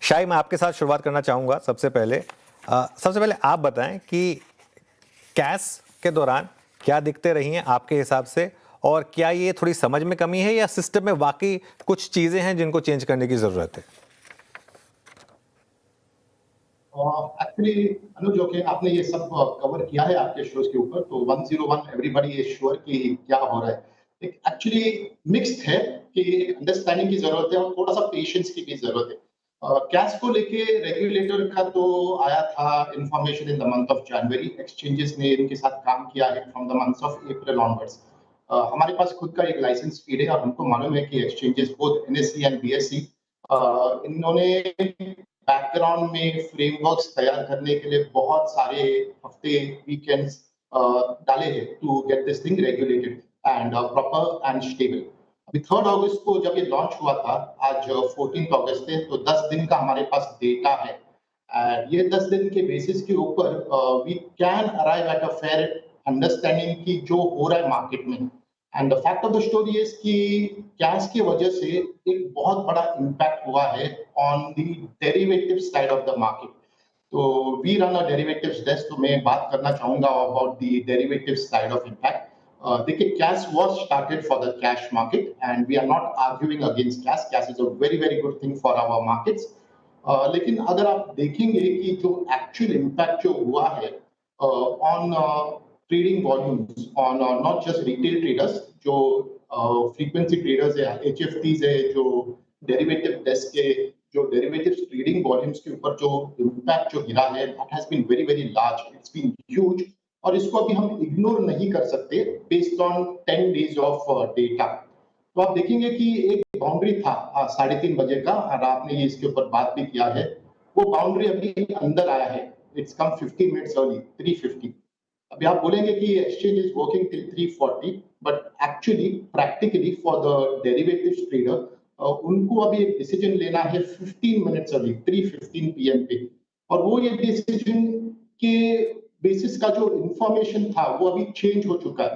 शाही, मैं आपके साथ शुरुआत करना चाहूँगा। सबसे पहले आप बताएं कि कैश के दौरान क्या दिक्कतें रही हैं आपके हिसाब से, और क्या ये थोड़ी समझ में कमी है या सिस्टम में वाकई कुछ चीज़ें हैं जिनको चेंज करने की ज़रूरत है? एक्चुअली अनुज, ओके, आपने ये सब कवर किया है आपके शोज के ऊपर, तो 101 एवरीबॉडी इज श्योर कि क्या हो रहा है। एक एक्चुअली मिक्स्ड है कि अंडरस्टैंडिंग की जरूरत है और थोड़ा सा पेशेंस की भी जरूरत है। कैश को लेके रेगुलेटर का तो आया था information in the month of January. Exchanges ने इनके साथ काम किया है from the month of April onwards. हमारे पास खुद का एक लाइसेंस फीड है और हमको मालूम है कि exchanges both NSC and BSc इन्होंने बैकग्राउंड में फ्रेमवर्क्स तैयार करने के लिए बहुत सारे हफ्ते वीकेंड्स डाले हैं to get this thing regulated and proper and stable. अभी 3 अगस्त को जब ये लॉन्च हुआ था, आज 14 अगस्त है, तो 10 दिन का हमारे पास डेटा है। ये 10 दिन के बेसिस के ऊपर we can arrive at a fair understanding की जो हो रहा है मार्केट में। And the fact of the story is कि कैश की वजह से एक बहुत बड़ा इम्पैक्ट हुआ है on the derivative side of the market. तो we run a derivatives desk, तो मैं बात करना चाहूंगा about the derivative side of impact. देखिए, cash was started for the cash market and we are not arguing against cash. Cash is a very very good thing for our markets. लेकिन अगर आप देखेंगे कि जो एक्चुअल इम्पैक्ट जो हुआ है on trading volumes on not just retail traders, जो फ्रीक्वेंसी ट्रेडर्स है, एचएफटीज है, जो डेरिवेटिव डेस्क के जो डेरिवेटिव ट्रेडिंग वॉल्यूम्स के ऊपर जो इम्पैक्ट जो गिरा है, that has been very very large, it's been huge. और इसको अभी हम इग्नोर नहीं कर सकते based on 10 days of data. तो आप देखेंगे कि एक बाउंड्री था 3:30 बजे का, और आपने ये इसके ऊपर बात भी किया है। वो बाउंड्री अभी अंदर आया है, इट्स कम 15 मिनट्स अर्ली, 3:50। अभी आप बोलेंगे कि exchange is working till 3:40, but actually practically for the derivatives trader उनको अभी एक डिसीजन लेना है 15 मिनट्स अर्ली, 3:15 पीएम पे। और वो ये डिसीजन के बेसिस का जो इंफॉर्मेशन था वो अभी चेंज हो चुका है।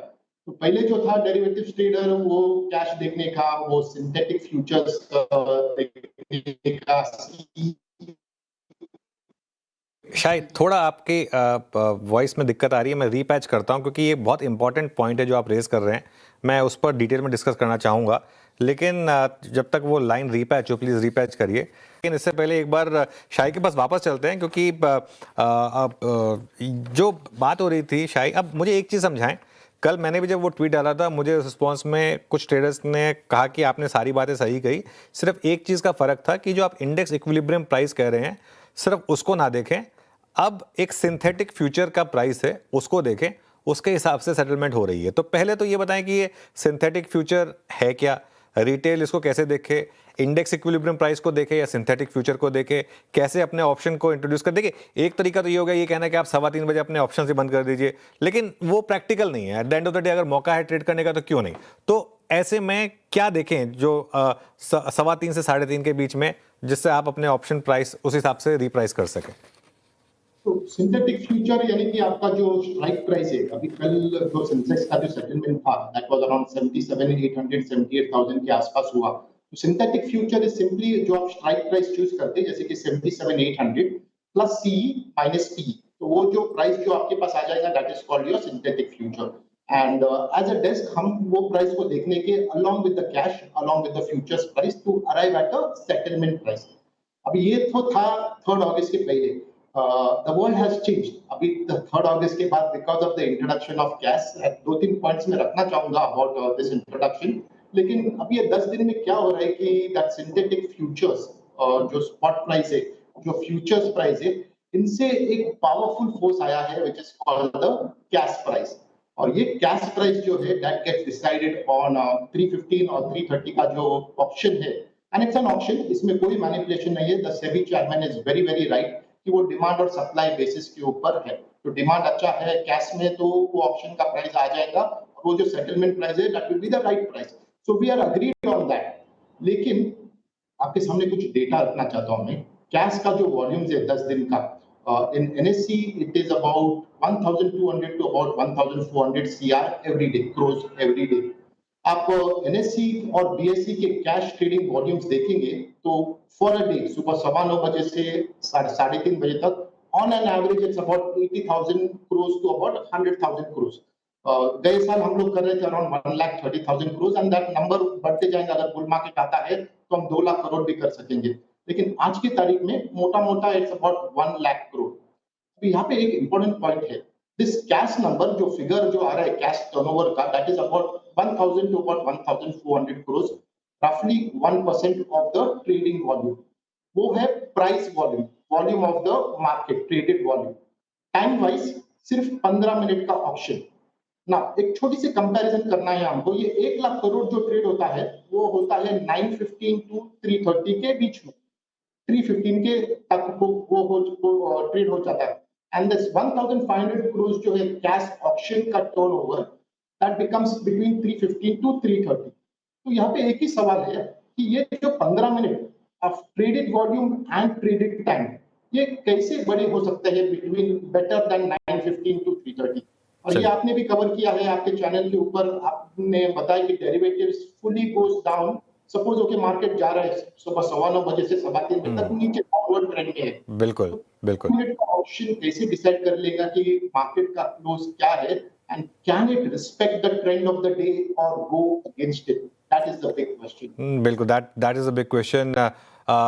तो पहले जो था डेरिवेटिव्स ट्रेडर, वो कैश देखने का, वो सिंथेटिक फ्यूचर्स देखने का। शायद थोड़ा आपके वॉइस में दिक्कत आ रही है, मैं रीपैच करता हूं क्योंकि ये बहुत इंपॉर्टेंट पॉइंट है जो आप रेज कर रहे हैं। मैं उस पर डिटेल में डिस्कस करना चाहूँगा, लेकिन जब तक वो लाइन रीपैच हो, प्लीज़ रीपैच करिए। लेकिन इससे पहले एक बार शाही के पास वापस चलते हैं, क्योंकि जो बात हो रही थी शाही, अब मुझे एक चीज़ समझाएं। कल मैंने भी जब वो ट्वीट डाला था, मुझे उस रिस्पॉन्स में कुछ ट्रेडर्स ने कहा कि आपने सारी बातें सही कही, सिर्फ एक चीज़ का फ़र्क था कि जो आप इंडेक्स इक्विलिब्रियम प्राइस कह रहे हैं, सिर्फ उसको ना देखें, अब एक सिंथेटिक फ्यूचर का प्राइस है उसको देखें, उसके हिसाब से सेटलमेंट हो रही है। तो पहले तो ये बताएं कि ये सिंथेटिक फ्यूचर है क्या, रिटेल इसको कैसे देखे, इंडेक्स इक्विलिब्रियम प्राइस को देखे या सिंथेटिक फ्यूचर को देखे, कैसे अपने ऑप्शन को इंट्रोड्यूस कर। देखिए, एक तरीका तो ये हो गया ये कहना कि आप 3:15 बजे अपने ऑप्शन से बंद कर दीजिए, लेकिन वो प्रैक्टिकल नहीं है। At the end of the day अगर मौका है ट्रेड करने का तो क्यों नहीं। तो ऐसे में क्या देखें जो 3:15 से 3:30 के बीच में, जिससे आप अपने ऑप्शन प्राइस उस हिसाब से रिप्राइस कर सकें। तो सिंथेटिक फ्यूचर यानी कि आपका जो स्ट्राइक प्राइस है, अभी कल जो सेंसेक्स का जो सेटलमेंट था, दैट वाज अराउंड 77,800 78,000 के आसपास हुआ। तो सिंथेटिक फ्यूचर इज सिंपली जो आप स्ट्राइक प्राइस चूज करते हैं, जैसे कि 77,800 प्लस सी माइनस पी, तो वो जो प्राइस जो आपके पास आ जाएगा, that is called your synthetic future. And as a desk हम वो प्राइस को देखने के along with the cash, along with the futures price, to arrive at a settlement price. अभी ये तो था 3 अगस्त के पहले। The world has changed. अभी 3 अगस्त के बाद, because of the introduction of cash, 2-3 points में रखना चाहूंगा about this introduction। लेकिन अभी ये 10 दिन में क्या हो रहा है कि that synthetic futures जो spot price है, जो futures price है, इनसे एक powerful force आया है which is called the cash price। और ये cash price जो है that gets decided on 3:15 और 3:30 का जो ऑप्शन है, and it's an auction, इसमें कोई मैनिपुलेशन नहीं है। The SEBI chairman is very very right कि वो डिमांड और सप्लाई बेसिस के ऊपर है। तो डिमांड अच्छा है कैश में, तो वो ऑप्शन का प्राइस आ जाएगा, और वो जो सेटलमेंट प्राइस है, that will be the right price. So we are agreed on that. लेकिन आपके सामने कुछ डेटा रखना चाहता हूं मैं। कैश का जो वॉल्यूम्स है 10 दिन का, in NSC it is about 1200 to about 1400 CR every day, close every day. आप एनएससी और बीएससी के कैश ट्रेडिंग वॉल्यूम्स देखेंगे तो फॉर अ डे सुबह 9:15 बजे से 3:30 बजे तक on an average it's about 80,000 crores to about 100,000 crores. गए साल हम लोग कर रहे थे around 1,30,000 crores and that number बढ़ते जाएंगे। अगर बुल मार्केट आता है तो हम 2 लाख करोड़ भी कर सकेंगे, लेकिन आज की तारीख में मोटा मोटा इट्स अबाउट 1 लाख करोड़। तो यहाँ पे एक इंपॉर्टेंट पॉइंट है, दिस कैश नंबर जो फिगर जो आ रहा है कैश टर्नओवर का, that is about 1000 to about 1400 crores, रफली 1% ऑफ द ट्रेडिंग वॉल्यूम। वो है price volume, volume of the market, traded volume. Time wise सिर्फ 15 मिनट का ऑप्शन ना। एक छोटी सी कंपैरिजन करना है हमको, ये 1 लाख करोड़ जो ट्रेड होता है वो होता है 9:15 टू 3:30 के बीच में। 3:15 के तक वो ट्रेड हो जाता है एंड दिस 1500 crores जो है कैश ऑप्शन का turnover, that becomes between 3:15 to 3:30। तो यहाँ पे एक ही सवाल है कि ये जो 15 minute of traded volume and traded time, ये कैसे बड़े हो सकते हैं बिटवीन बेटर देन 9:15 टू 3:30। और ये चलिए। आपने भी कवर किया है आपके चैनल के ऊपर, आपने बताया कि derivatives fully goes down. Suppose okay market जा रहा है सुबह 9:15 बजे से 3:15 बजे तक नीचे डाउनवर्ड ट्रेंड में है, बिल्कुल तो बिल्कुल। मिनट का ऑप्शन कैसे डिसाइड कर लेगा कि मार्केट का क्लोज क्या है and can it respect the trend of the day और go against it? That is the big question. बिल्कुल, that is a big question.